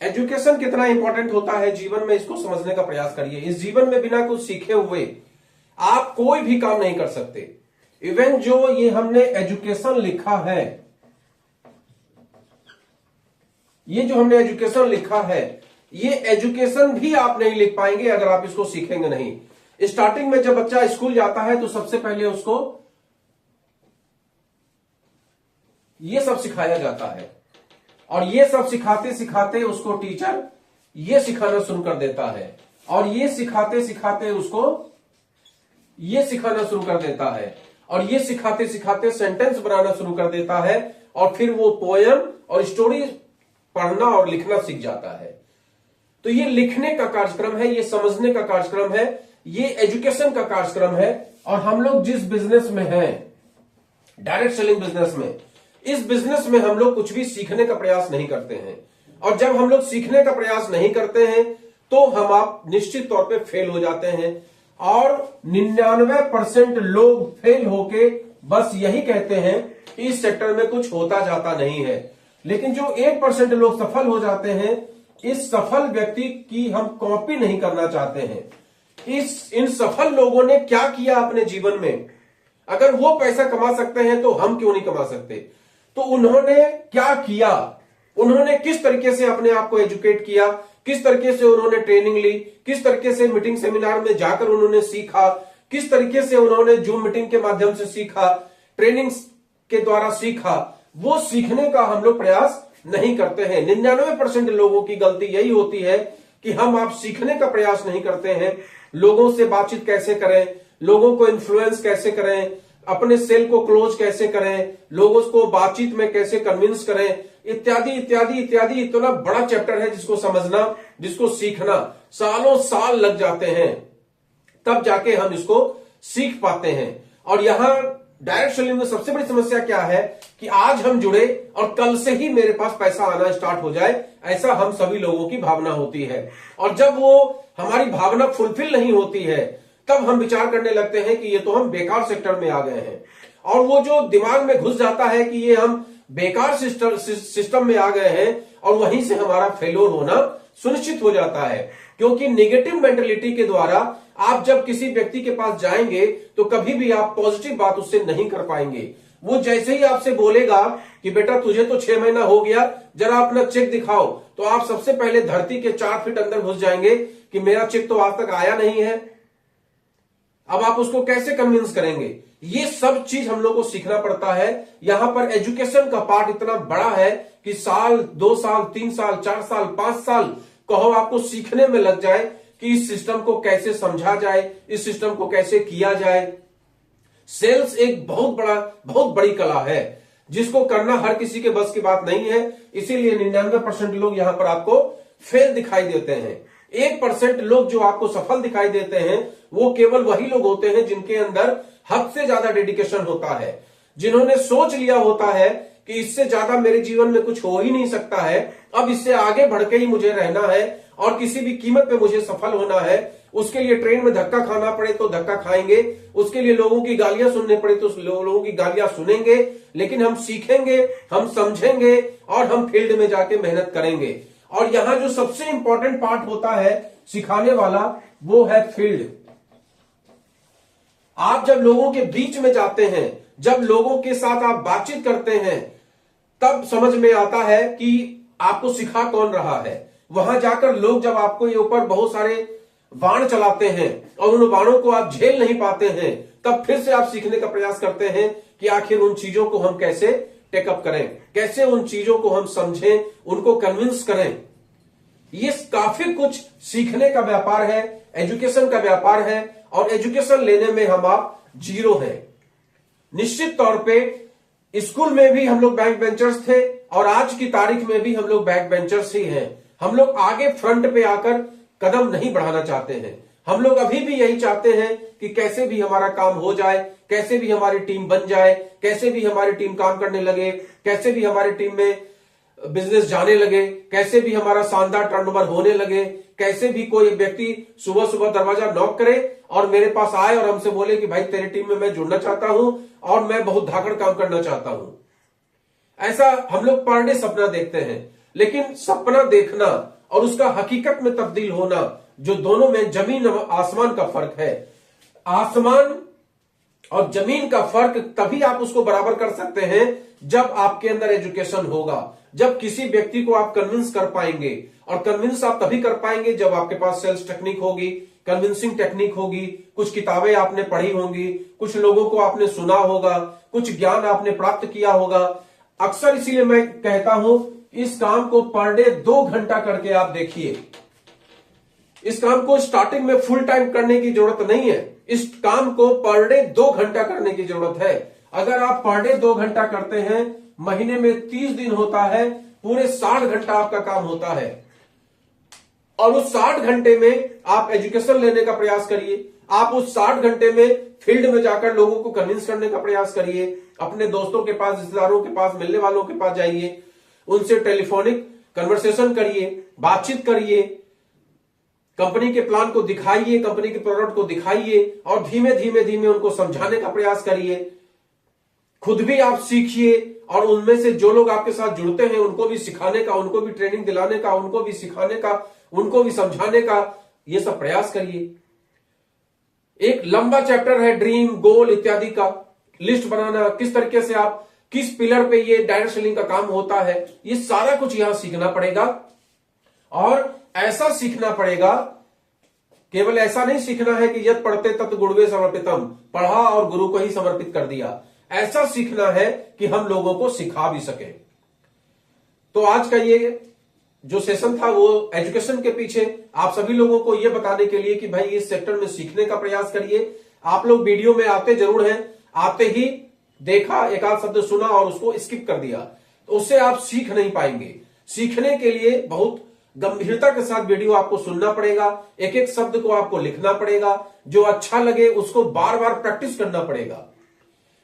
Education कितना important होता है जीवन में, इसको समझने का प्रयास करिए। इस जीवन में बिना कुछ सीखे हुए आप कोई भी काम नहीं कर सकते। इवन जो ये हमने एजुकेशन लिखा है, ये जो हमने एजुकेशन लिखा है, ये एजुकेशन भी आप नहीं लिख पाएंगे अगर आप इसको सीखेंगे नहीं। स्टार्टिंग में जब बच्चा स्कूल जाता है तो सबसे पहले उसको ये सब सिखाया जाता है, और ये सब सिखाते सिखाते उसको टीचर ये सिखाना शुरू कर देता है, और ये सिखाते सिखाते उसको ये सिखाना शुरू कर देता है, और ये सिखाते सिखाते सेंटेंस बनाना शुरू कर देता है, और फिर वो पोयम और स्टोरी पढ़ना और लिखना सीख जाता है। तो ये लिखने का कार्यक्रम है, ये समझने का कार्यक्रम है, ये एजुकेशन का कार्यक्रम है। और हम लोग जिस बिजनेस में हैं, डायरेक्ट सेलिंग बिजनेस में, इस बिजनेस में हम लोग कुछ भी सीखने का प्रयास नहीं करते हैं। और जब हम लोग सीखने का प्रयास नहीं करते हैं तो हम आप निश्चित तौर पे फेल हो जाते हैं। और 99% लोग फेल होके बस यही कहते हैं कि इस सेक्टर में कुछ होता जाता नहीं है। लेकिन जो 1% लोग सफल हो जाते हैं, इस सफल व्यक्ति की हम कॉपी नहीं करना चाहते हैं। इन सफल लोगों ने क्या किया अपने जीवन में, अगर वो पैसा कमा सकते हैं तो हम क्यों नहीं कमा सकते। तो उन्होंने क्या किया, उन्होंने किस तरीके से अपने आप को एजुकेट किया, किस तरीके से उन्होंने ट्रेनिंग ली, किस तरीके से मीटिंग सेमिनार में जाकर उन्होंने सीखा, किस तरीके से उन्होंने जूम मीटिंग के माध्यम से सीखा, ट्रेनिंग के द्वारा सीखा, वो सीखने का हम लोग प्रयास नहीं करते हैं। 99% लोगों की गलती यही होती है कि हम आप सीखने का प्रयास नहीं करते हैं। लोगों से बातचीत कैसे करें, लोगों को इन्फ्लुएंस कैसे करें, अपने सेल को क्लोज कैसे करें, लोगों को बातचीत में कैसे कन्विंस करें, इत्यादि इत्यादि इत्यादि। इतना बड़ा चैप्टर है जिसको समझना, जिसको सीखना सालों साल लग जाते हैं, तब जाके हम इसको सीख पाते हैं। और यहां डायरेक्ट सेलिंग में सबसे बड़ी समस्या क्या है कि आज हम जुड़े और कल से ही मेरे पास पैसा आना स्टार्ट हो जाए, ऐसा हम सभी लोगों की भावना होती है। और जब वो हमारी भावना फुलफिल नहीं होती है तब हम विचार करने लगते हैं कि ये तो हम बेकार सेक्टर में आ गए हैं। और वो जो दिमाग में घुस जाता है कि ये हम बेकार सिस्टम में आ गए हैं, और वहीं से हमारा फेल्योर होना सुनिश्चित हो जाता है। क्योंकि नेगेटिव मेंटेलिटी के द्वारा आप जब किसी व्यक्ति के पास जाएंगे तो कभी भी आप पॉजिटिव बात उससे नहीं कर पाएंगे। वो जैसे ही आपसे बोलेगा कि बेटा तुझे तो 6 महीना हो गया, जरा अपना चेक दिखाओ, तो आप सबसे पहले धरती के 4 फीट अंदर घुस जाएंगे कि मेरा चेक तो आज तक आया नहीं है। अब आप उसको कैसे कन्विंस करेंगे। ये सब चीज हम लोग को सीखना पड़ता है। यहां पर एजुकेशन का पार्ट इतना बड़ा है कि साल, 2 साल, 3 साल, 4 साल, 5 साल कहो आपको सीखने में लग जाए कि इस सिस्टम को कैसे समझा जाए, इस सिस्टम को कैसे किया जाए। सेल्स एक बहुत बड़ी कला है जिसको करना हर किसी के बस की बात नहीं है। इसीलिए 99% लोग यहां पर आपको फेल दिखाई देते हैं। 1% लोग जो आपको सफल दिखाई देते हैं वो केवल वही लोग होते हैं जिनके अंदर हद से ज्यादा डेडिकेशन होता है, जिन्होंने सोच लिया होता है कि इससे ज्यादा मेरे जीवन में कुछ हो ही नहीं सकता है, अब इससे आगे बढ़ के ही मुझे रहना है और किसी भी कीमत पे मुझे सफल होना है। उसके लिए ट्रेन में धक्का खाना पड़े तो धक्का खाएंगे, उसके लिए लोगों की गालियां सुनने पड़े तो लोगों की गालियां सुनेंगे, लेकिन हम सीखेंगे, हम समझेंगे और हम फील्ड में जाके मेहनत करेंगे। और यहां जो सबसे इंपॉर्टेंट पार्ट होता है सिखाने वाला, वो है फील्ड। आप जब लोगों के बीच में जाते हैं, जब लोगों के साथ आप बातचीत करते हैं, तब समझ में आता है कि आपको सिखा कौन रहा है। वहां जाकर लोग जब आपको ये ऊपर बहुत सारे बाण चलाते हैं और उन बाणों को आप झेल नहीं पाते हैं, तब फिर से आप सीखने का प्रयास करते हैं कि आखिर उन चीजों को हम कैसे टेकअप करें, कैसे उन चीजों को हम समझें, उनको कन्विंस करें। ये काफी कुछ सीखने का व्यापार है, एजुकेशन का व्यापार है। और एजुकेशन लेने में हम आप जीरो हैं। निश्चित तौर पे स्कूल में भी हम लोग बैक बेंचर्स थे और आज की तारीख में भी हम लोग बैक बेंचर्स ही हैं। हम लोग आगे फ्रंट पे आकर कदम नहीं बढ़ाना चाहते हैं। हम लोग अभी भी यही चाहते हैं कि कैसे भी हमारा काम हो जाए, कैसे भी हमारी टीम बन जाए, कैसे भी हमारी टीम काम करने लगे, कैसे भी हमारी टीम में बिजनेस जाने लगे, कैसे भी हमारा शानदार टर्नओवर होने लगे, कैसे भी कोई व्यक्ति सुबह सुबह दरवाजा नॉक करे और मेरे पास आए और हमसे बोले कि भाई तेरी टीम में मैं जुड़ना चाहता हूं और मैं बहुत धाकड़ काम करना चाहता हूं। ऐसा हम लोग पर डे सपना देखते हैं, लेकिन सपना देखना और उसका हकीकत में तब्दील होना, जो दोनों में जमीन और आसमान का फर्क है। आसमान और जमीन का फर्क तभी आप उसको बराबर कर सकते हैं जब आपके अंदर एजुकेशन होगा, जब किसी व्यक्ति को आप कन्विंस कर पाएंगे। और कन्विंस आप तभी कर पाएंगे जब आपके पास सेल्स टेक्निक होगी, कन्विंसिंग टेक्निक होगी, कुछ किताबें आपने पढ़ी होंगी, कुछ लोगों को आपने सुना होगा, कुछ ज्ञान आपने प्राप्त किया होगा। अक्सर इसीलिए मैं कहता हूं, इस काम को पर डे 2 घंटा करके आप देखिए। इस काम को स्टार्टिंग में फुल टाइम करने की जरूरत नहीं है, इस काम को पर डे 2 घंटा करने की जरूरत है। अगर आप पर डे 2 घंटा करते हैं, महीने में 30 दिन होता है, पूरे 60 घंटा आपका काम होता है। और उस 60 घंटे में आप एजुकेशन लेने का प्रयास करिए। आप उस 60 घंटे में फील्ड में जाकर लोगों को कन्विंस करने का प्रयास करिए। अपने दोस्तों के पास, रिश्तेदारों के पास, मिलने वालों के पास जाइए, उनसे टेलीफोनिक कन्वर्सेशन करिए, बातचीत करिए, कंपनी के प्लान को दिखाइए, कंपनी के प्रोडक्ट को दिखाइए और धीमे धीमे धीमे उनको समझाने का प्रयास करिए। खुद भी आप सीखिए और उनमें से जो लोग आपके साथ जुड़ते हैं उनको भी सिखाने का, उनको भी ट्रेनिंग दिलाने का, उनको भी सिखाने का, उनको भी समझाने का, ये सब प्रयास करिए। एक लंबा चैप्टर है ड्रीम, गोल इत्यादि का, लिस्ट बनाना, किस तरीके से आप किस पिलर पे ये डायरेक्ट सेलिंग का काम होता है, ये सारा कुछ यहां सीखना पड़ेगा। और ऐसा सीखना पड़ेगा, केवल ऐसा नहीं सीखना है कि यद पढ़ते तत् गुरुवे समर्पितम, पढ़ा और गुरु को ही समर्पित कर दिया। ऐसा सीखना है कि हम लोगों को सिखा भी सके। तो आज का ये जो सेशन था वो एजुकेशन के पीछे आप सभी लोगों को ये बताने के लिए कि भाई इस सेक्टर में सीखने का प्रयास करिए। आप लोग वीडियो में आते जरूर हैं, आते ही देखा, एक आध शब्द सुना और उसको स्किप कर दिया, तो उससे आप सीख नहीं पाएंगे। सीखने के लिए बहुत गंभीरता के साथ वीडियो आपको सुनना पड़ेगा, एक एक शब्द को आपको लिखना पड़ेगा, जो अच्छा लगे उसको बार बार प्रैक्टिस करना पड़ेगा।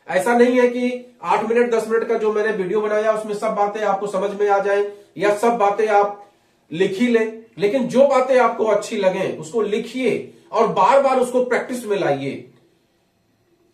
ऐसा नहीं है कि 8 मिनट 10 मिनट का जो मैंने वीडियो बनाया उसमें सब बातें आपको समझ में आ जाए या सब बातें आप लिख ही ले, लेकिन जो बातें आपको अच्छी लगे उसको लिखिए और बार बार उसको प्रैक्टिस में लाइए।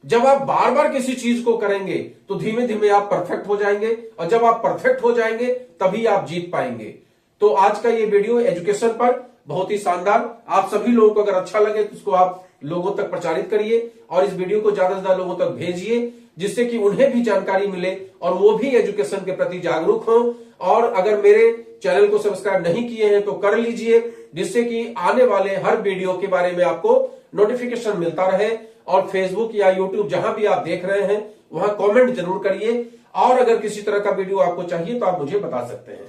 जब आप बार बार किसी चीज को करेंगे तो धीमे धीमे आप परफेक्ट हो जाएंगे, और जब आप परफेक्ट हो जाएंगे तभी आप जीत पाएंगे। तो आज का ये वीडियो एजुकेशन पर बहुत ही शानदार, आप सभी लोगों को अगर अच्छा लगे तो इसको आप लोगों तक प्रचारित करिए और इस वीडियो को ज्यादा से ज्यादा लोगों तक भेजिए, जिससे कि उन्हें भी जानकारी मिले और वो भी एजुकेशन के प्रति जागरूक हों। और अगर मेरे चैनल को सब्सक्राइब नहीं किए हैं तो कर लीजिए, जिससे कि आने वाले हर वीडियो के बारे में आपको नोटिफिकेशन मिलता रहे। और फेसबुक या यूट्यूब जहां भी आप देख रहे हैं वहां कमेंट जरूर करिए, और अगर किसी तरह का वीडियो आपको चाहिए तो आप मुझे बता सकते हैं।